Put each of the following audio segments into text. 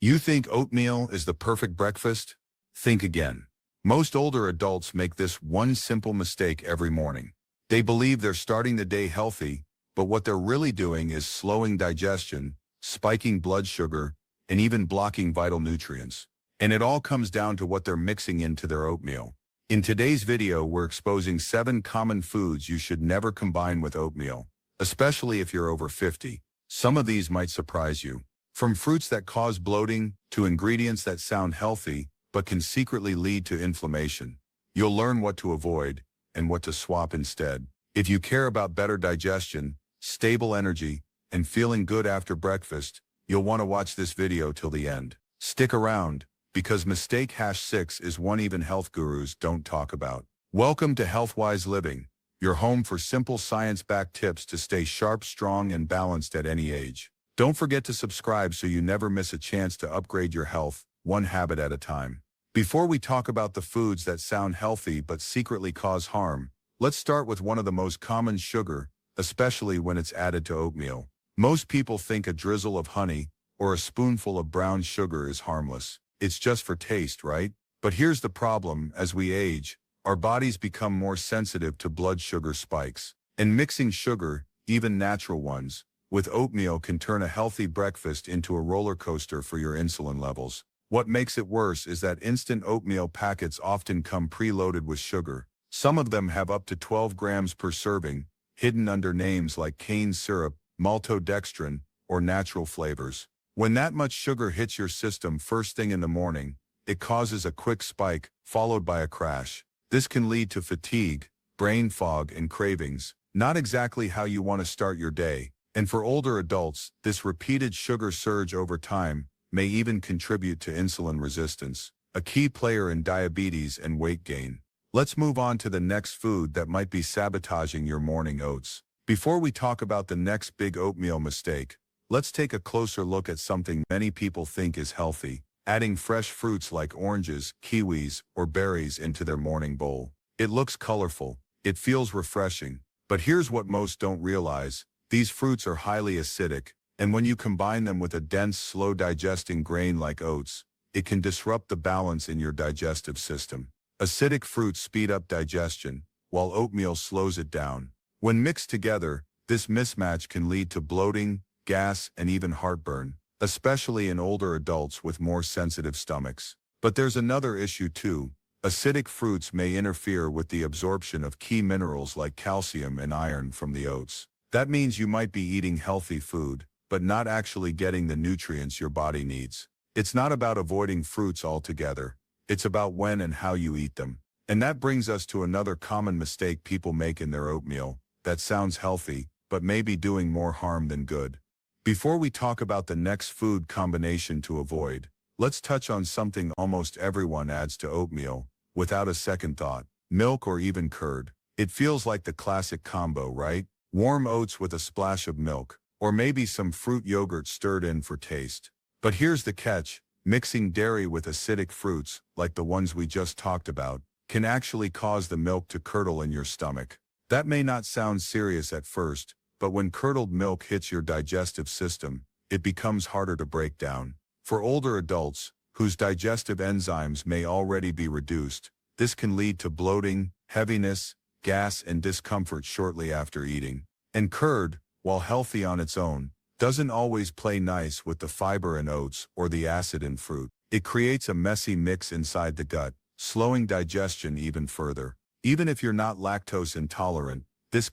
You think oatmeal is the perfect breakfast? Think again. Most older adults make this one simple mistake every morning. They believe they're starting the day healthy, but what they're really doing is slowing digestion, spiking blood sugar, and even blocking vital nutrients. And it all comes down to what they're mixing into their oatmeal. In today's video, we're exposing 7 common foods you should never combine with oatmeal, especially if you're over 50. Some of these might surprise you. From fruits that cause bloating to ingredients that sound healthy but can secretly lead to inflammation. You'll learn what to avoid and what to swap instead. If you care about better digestion, stable energy, and feeling good after breakfast, you'll want to watch this video till the end. Stick around, because mistake #6 is one even health gurus don't talk about. Welcome to Healthwise Living, your home for simple science-backed tips to stay sharp, strong, and balanced at any age. Don't forget to subscribe so you never miss a chance to upgrade your health, one habit at a time. Before we talk about the foods that sound healthy but secretly cause harm, let's start with one of the most common: sugar, especially when it's added to oatmeal. Most people think a drizzle of honey or a spoonful of brown sugar is harmless. It's just for taste, right? But here's the problem: as we age, our bodies become more sensitive to blood sugar spikes. And mixing sugar, even natural ones, with oatmeal can turn a healthy breakfast into a roller coaster for your insulin levels. What makes it worse is that instant oatmeal packets often come preloaded with sugar. Some of them have up to 12 grams per serving, hidden under names like cane syrup, maltodextrin, or natural flavors. When that much sugar hits your system first thing in the morning, it causes a quick spike, followed by a crash. This can lead to fatigue, brain fog, and cravings. Not exactly how you want to start your day. And for older adults, this repeated sugar surge over time may even contribute to insulin resistance, a key player in diabetes and weight gain. Let's move on to the next food that might be sabotaging your morning oats. Before we talk about the next big oatmeal mistake, let's take a closer look at something many people think is healthy: adding fresh fruits like oranges, kiwis, or berries into their morning bowl. It looks colorful, it feels refreshing, but here's what most don't realize: these fruits are highly acidic, and when you combine them with a dense, slow-digesting grain like oats, it can disrupt the balance in your digestive system. Acidic fruits speed up digestion, while oatmeal slows it down. When mixed together, this mismatch can lead to bloating, gas, and even heartburn, especially in older adults with more sensitive stomachs. But there's another issue too. Acidic fruits may interfere with the absorption of key minerals like calcium and iron from the oats. That means you might be eating healthy food, but not actually getting the nutrients your body needs. It's not about avoiding fruits altogether. It's about when and how you eat them. And that brings us to another common mistake people make in their oatmeal that sounds healthy, but may be doing more harm than good. Before we talk about the next food combination to avoid, let's touch on something almost everyone adds to oatmeal, without a second thought: milk or even curd. It feels like the classic combo, right? Warm oats with a splash of milk, or maybe some fruit yogurt stirred in for taste. But here's the catch: mixing dairy with acidic fruits, like the ones we just talked about, can actually cause the milk to curdle in your stomach. That may not sound serious at first, but when curdled milk hits your digestive system, it becomes harder to break down. For older adults, whose digestive enzymes may already be reduced, this can lead to bloating, heaviness, gas, and discomfort shortly after eating. And curd, while healthy on its own, doesn't always play nice with the fiber in oats or the acid in fruit. It creates a messy mix inside the gut, slowing digestion even further. Even if you're not lactose intolerant, this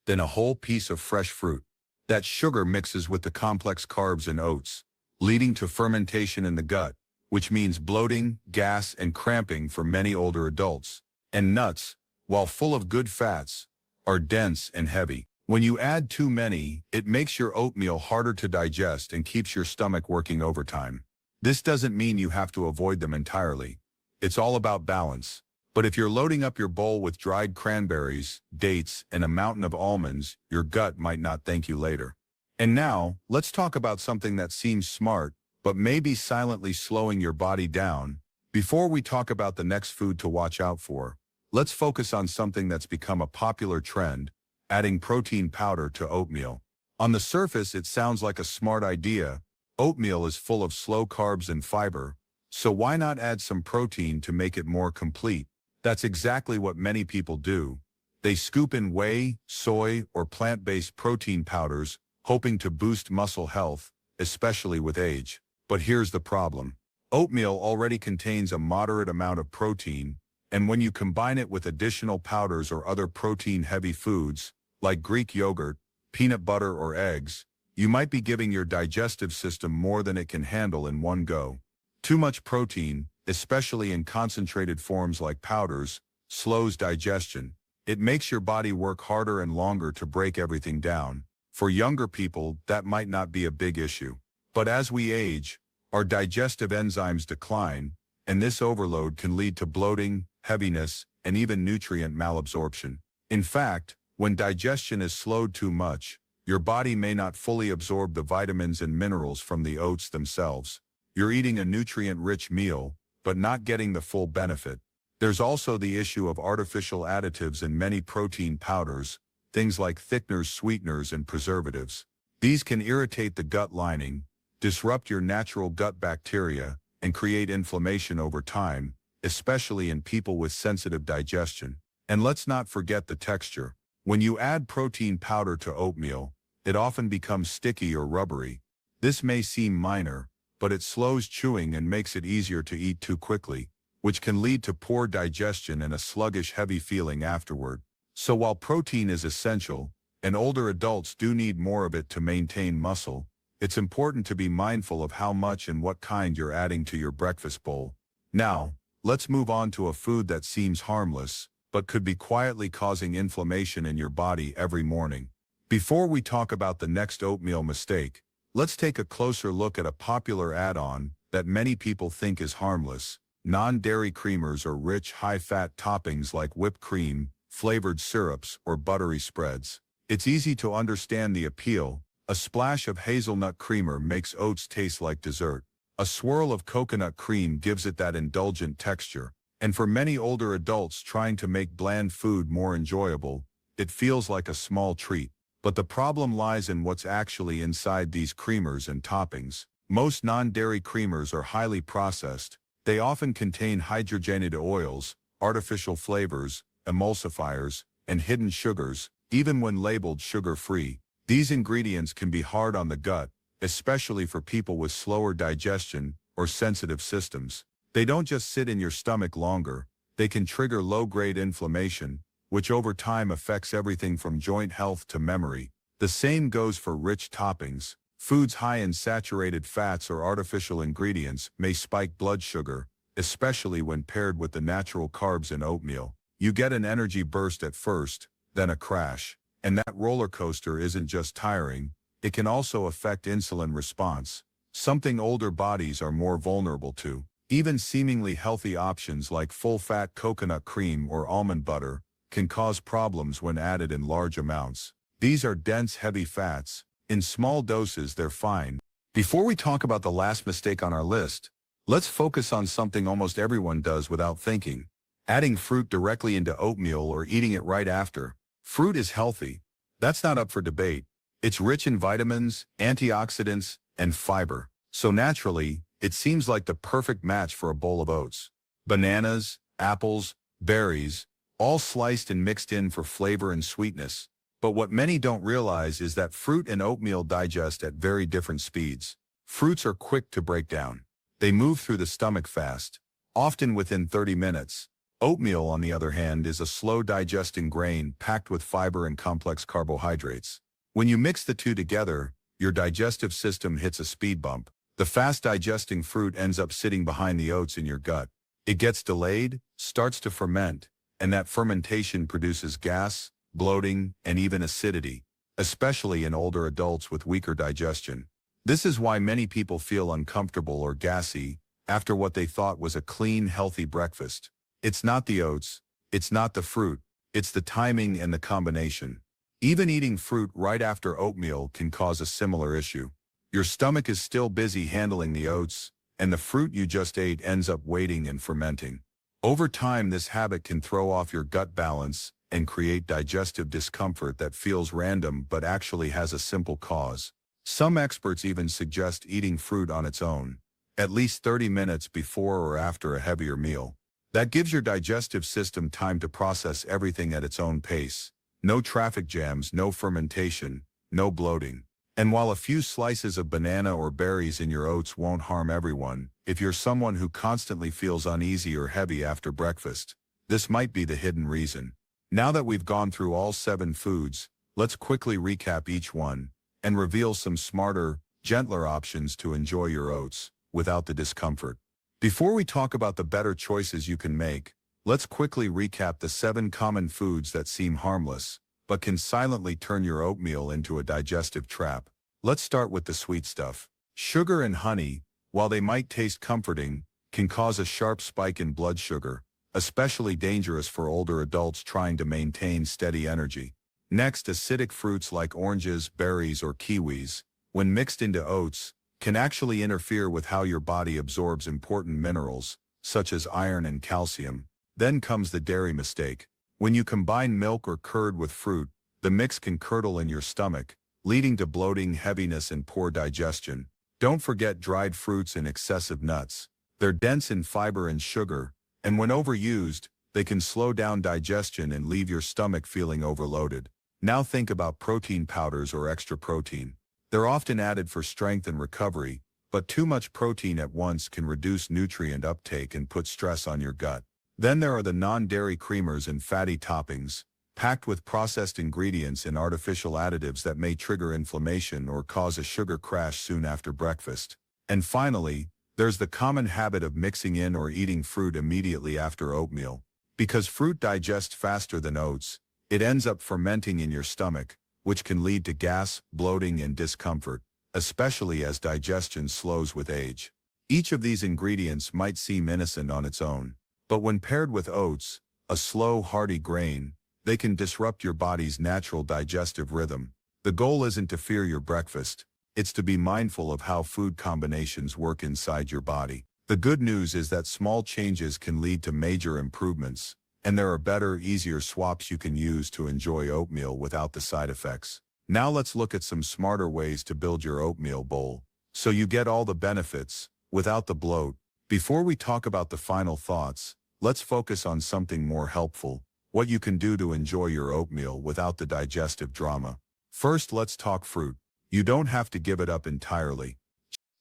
then a whole piece of fresh fruit. That sugar mixes with the complex carbs in oats, leading to fermentation in the gut, which means bloating, gas, and cramping for many older adults. And nuts, while full of good fats, are dense and heavy. When you add too many, it makes your oatmeal harder to digest and keeps your stomach working overtime. This doesn't mean you have to avoid them entirely. It's all about balance. But if you're loading up your bowl with dried cranberries, dates, and a mountain of almonds, your gut might not thank you later. And now, let's talk about something that seems smart, but may be silently slowing your body down. Before we talk about the next food to watch out for, let's focus on something that's become a popular trend: adding protein powder to oatmeal. On the surface, it sounds like a smart idea, Oatmeal is full of slow carbs and fiber, so why not add some protein to make it more complete? That's exactly what many people do. They scoop in whey, soy, or plant-based protein powders, hoping to boost muscle health, especially with age. But here's the problem. Oatmeal already contains a moderate amount of protein, and when you combine it with additional powders or other protein-heavy foods, like Greek yogurt, peanut butter, or eggs, you might be giving your digestive system more than it can handle in one go. Too much protein, especially in concentrated forms like powders, slows digestion. It makes your body work harder and longer to break everything down. For younger people, that might not be a big issue. But as we age, our digestive enzymes decline, and this overload can lead to bloating, heaviness, and even nutrient malabsorption. In fact, when digestion is slowed too much, your body may not fully absorb the vitamins and minerals from the oats themselves. You're eating a nutrient-rich meal, but not getting the full benefit. There's also the issue of artificial additives in many protein powders, things like thickeners, sweeteners, and preservatives. These can irritate the gut lining, disrupt your natural gut bacteria, and create inflammation over time, especially in people with sensitive digestion. And let's not forget the texture. When you add protein powder to oatmeal, it often becomes sticky or rubbery. This may seem minor, but it slows chewing and makes it easier to eat too quickly, which can lead to poor digestion and a sluggish, heavy feeling afterward. So while protein is essential, and older adults do need more of it to maintain muscle, it's important to be mindful of how much and what kind you're adding to your breakfast bowl. Now, let's move on to a food that seems harmless, but could be quietly causing inflammation in your body every morning. Before we talk about the next oatmeal mistake, let's take a closer look at a popular add-on that many people think is harmless: non-dairy creamers or rich, high-fat toppings like whipped cream, flavored syrups, or buttery spreads. It's easy to understand the appeal. A splash of hazelnut creamer makes oats taste like dessert. A swirl of coconut cream gives it that indulgent texture. And for many older adults trying to make bland food more enjoyable, it feels like a small treat. But the problem lies in what's actually inside these creamers and toppings. Most non-dairy creamers are highly processed. They often contain hydrogenated oils, artificial flavors, emulsifiers, and hidden sugars, even when labeled sugar-free. These ingredients can be hard on the gut, especially for people with slower digestion or sensitive systems. They don't just sit in your stomach longer, they can trigger low-grade inflammation, which over time affects everything from joint health to memory. The same goes for rich toppings. Foods high in saturated fats or artificial ingredients may spike blood sugar, especially when paired with the natural carbs in oatmeal. You get an energy burst at first, then a crash. And that roller coaster isn't just tiring, it can also affect insulin response, something older bodies are more vulnerable to. Even seemingly healthy options like full-fat coconut cream or almond butter can cause problems when added in large amounts. These are dense, heavy fats. In small doses, they're fine. Before we talk about the last mistake on our list, let's focus on something almost everyone does without thinking: adding fruit directly into oatmeal or eating it right after. Fruit is healthy. That's not up for debate. It's rich in vitamins, antioxidants, and fiber. So naturally, it seems like the perfect match for a bowl of oats. Bananas, apples, berries, all sliced and mixed in for flavor and sweetness. But what many don't realize is that fruit and oatmeal digest at very different speeds. Fruits are quick to break down. They move through the stomach fast, often within 30 minutes. Oatmeal, on the other hand, is a slow-digesting grain packed with fiber and complex carbohydrates. When you mix the two together, your digestive system hits a speed bump. The fast-digesting fruit ends up sitting behind the oats in your gut. It gets delayed, starts to ferment, and that fermentation produces gas, bloating, and even acidity, especially in older adults with weaker digestion. This is why many people feel uncomfortable or gassy after what they thought was a clean, healthy breakfast. It's not the oats, it's not the fruit, it's the timing and the combination. Even eating fruit right after oatmeal can cause a similar issue. Your stomach is still busy handling the oats, and the fruit you just ate ends up waiting and fermenting. Over time, this habit can throw off your gut balance and create digestive discomfort that feels random but actually has a simple cause. Some experts even suggest eating fruit on its own, at least 30 minutes before or after a heavier meal. That gives your digestive system time to process everything at its own pace. No traffic jams, no fermentation, no bloating. And while a few slices of banana or berries in your oats won't harm everyone, if you're someone who constantly feels uneasy or heavy after breakfast, this might be the hidden reason. Now that we've gone through all 7 foods, let's quickly recap each one and reveal some smarter, gentler options to enjoy your oats without the discomfort. Before we talk about the better choices you can make, let's quickly recap the 7 common foods that seem harmless, but can silently turn your oatmeal into a digestive trap. Let's start with the sweet stuff. Sugar and honey, while they might taste comforting, can cause a sharp spike in blood sugar, especially dangerous for older adults trying to maintain steady energy. Next, acidic fruits like oranges, berries, or kiwis, when mixed into oats, can actually interfere with how your body absorbs important minerals, such as iron and calcium. Then comes the dairy mistake. When you combine milk or curd with fruit, the mix can curdle in your stomach, leading to bloating, heaviness, and poor digestion. Don't forget dried fruits and excessive nuts. They're dense in fiber and sugar, and when overused, they can slow down digestion and leave your stomach feeling overloaded. Now think about protein powders or extra protein. They're often added for strength and recovery, but too much protein at once can reduce nutrient uptake and put stress on your gut. Then there are the non-dairy creamers and fatty toppings, packed with processed ingredients and artificial additives that may trigger inflammation or cause a sugar crash soon after breakfast. And finally, there's the common habit of mixing in or eating fruit immediately after oatmeal. Because fruit digests faster than oats, it ends up fermenting in your stomach, which can lead to gas, bloating, and discomfort, especially as digestion slows with age. Each of these ingredients might seem innocent on its own, but when paired with oats, a slow, hearty grain, they can disrupt your body's natural digestive rhythm. The goal isn't to fear your breakfast, it's to be mindful of how food combinations work inside your body. The good news is that small changes can lead to major improvements, and there are better, easier swaps you can use to enjoy oatmeal without the side effects. Now let's look at some smarter ways to build your oatmeal bowl, so you get all the benefits, without the bloat. Before we talk about the final thoughts, let's focus on something more helpful, what you can do to enjoy your oatmeal without the digestive drama. First, let's talk fruit. You don't have to give it up entirely.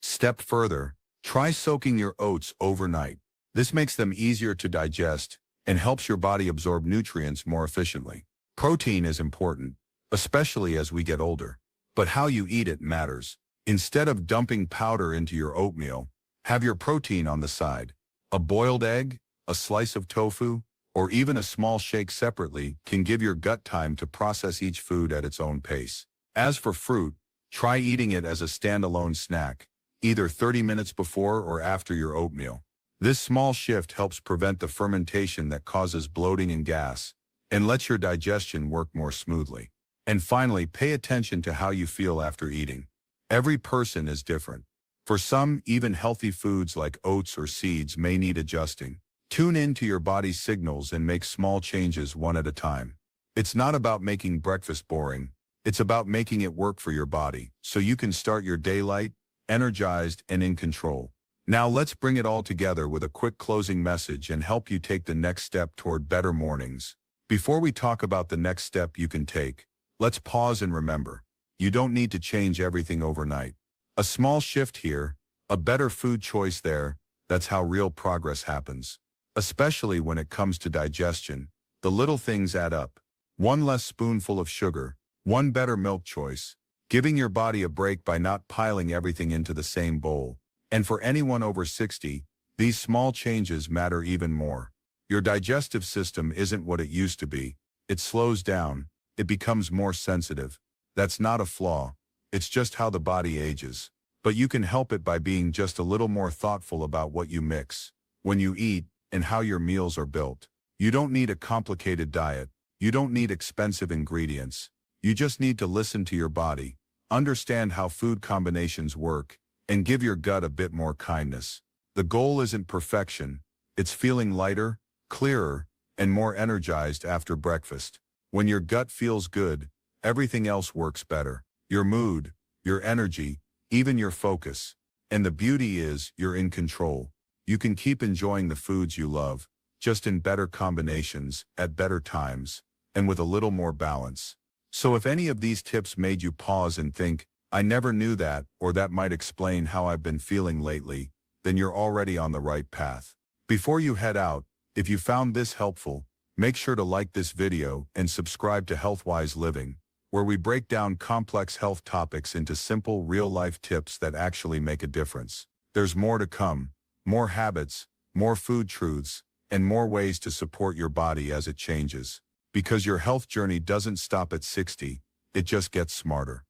Step further, try soaking your oats overnight. This makes them easier to digest and helps your body absorb nutrients more efficiently. Protein is important, especially as we get older, but how you eat it matters. Instead of dumping powder into your oatmeal, have your protein on the side. A boiled egg, a slice of tofu, or even a small shake separately can give your gut time to process each food at its own pace. As for fruit, try eating it as a standalone snack, either 30 minutes before or after your oatmeal. This small shift helps prevent the fermentation that causes bloating and gas, and lets your digestion work more smoothly. And finally, pay attention to how you feel after eating. Every person is different. For some, even healthy foods like oats or seeds may need adjusting. Tune in to your body's signals and make small changes one at a time. It's not about making breakfast boring. It's about making it work for your body, so you can start your day light, energized, and in control. Now let's bring it all together with a quick closing message and help you take the next step toward better mornings. Before we talk about the next step you can take, let's pause and remember, you don't need to change everything overnight. A small shift here, a better food choice there, that's how real progress happens. Especially when it comes to digestion, the little things add up. One less spoonful of sugar, one better milk choice, giving your body a break by not piling everything into the same bowl. And for anyone over 60, these small changes matter even more. Your digestive system isn't what it used to be. It slows down, it becomes more sensitive. That's not a flaw, it's just how the body ages. But you can help it by being just a little more thoughtful about what you mix, when you eat, and how your meals are built. You don't need a complicated diet. You don't need expensive ingredients. You just need to listen to your body, understand how food combinations work, and give your gut a bit more kindness. The goal isn't perfection. It's feeling lighter, clearer, and more energized after breakfast. When your gut feels good, everything else works better. Your mood, your energy, even your focus. And the beauty is, you're in control. You can keep enjoying the foods you love, just in better combinations, at better times, and with a little more balance. So if any of these tips made you pause and think, I never knew that, or that might explain how I've been feeling lately, then you're already on the right path. Before you head out, if you found this helpful, make sure to like this video and subscribe to Healthwise Living, where we break down complex health topics into simple, real-life tips that actually make a difference. There's more to come, more habits, more food truths, and more ways to support your body as it changes. Because your health journey doesn't stop at 60, it just gets smarter.